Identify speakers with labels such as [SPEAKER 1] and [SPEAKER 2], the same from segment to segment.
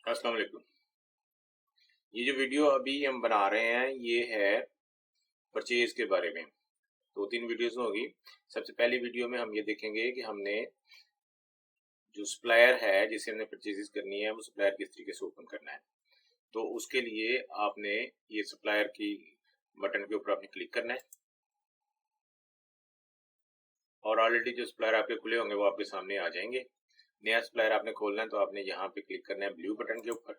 [SPEAKER 1] अस्सलाम वालेकुम। ये जो वीडियो अभी हम बना रहे हैं ये है परचेज के बारे में। 2-3 वीडियोस होगी। सबसे पहली वीडियो में हम ये देखेंगे कि हमने जो सप्लायर है जिसे हमने परचेजेस करनी है वो सप्लायर किस तरीके से ओपन करना है। तो उसके लिए आपने ये सप्लायर की बटन के ऊपर आपने क्लिक करना है और ऑलरेडी जो सप्लायर आपके खुले होंगे वो आपके सामने आ जाएंगे। नया सप्लायर आपने खोलना है तो आपने यहाँ पे क्लिक करना है ब्लू बटन के ऊपर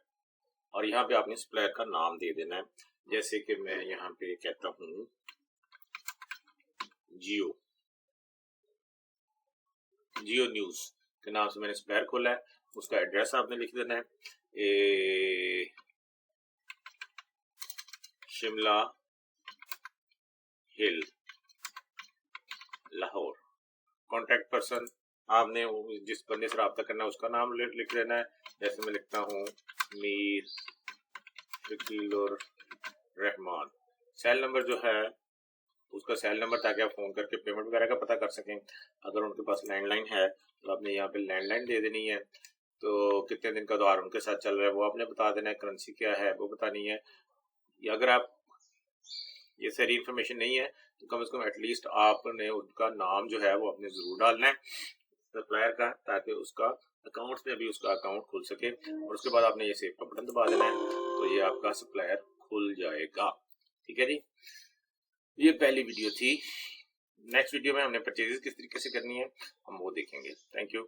[SPEAKER 1] और यहाँ पे आपने सप्लायर का नाम दे देना है। जैसे कि मैं यहाँ पे कहता हूँ जियो न्यूज के नाम से मैंने सप्लायर खोला है। उसका एड्रेस आपने लिख देना है शिमला हिल लाहौर। कॉन्टैक्ट पर्सन आपने जिस बंदे से रब्ता करना है उसका नाम लिख देना है। जैसे मैं लिखता हूँ मीर शकीलुर रहमान। सेल नंबर जो है उसका सेल नंबर ताकि आप फोन करके पेमेंट वगैरह का पता कर सकें। अगर उनके पास लैंडलाइन है तो आपने यहाँ पे लैंडलाइन दे देनी है। तो कितने दिन का उधार उनके साथ चल रहा है वो आपने बता देना है। करेंसी क्या है वो बतानी है। या अगर आप ये सारी इन्फॉर्मेशन नहीं है तो कम से कम एटलीस्ट आपने उनका नाम जो है वो अपने जरूर डालना है सप्लायर का, ताकि उसका अकाउंट्स में भी उसका अकाउंट खुल सके। और उसके बाद आपने ये सेव का बटन दबा देना है तो ये आपका सप्लायर खुल जाएगा। ठीक है जी, ये पहली वीडियो थी। नेक्स्ट वीडियो में हमने परचेजेस किस तरीके से करनी है हम वो देखेंगे। Thank you.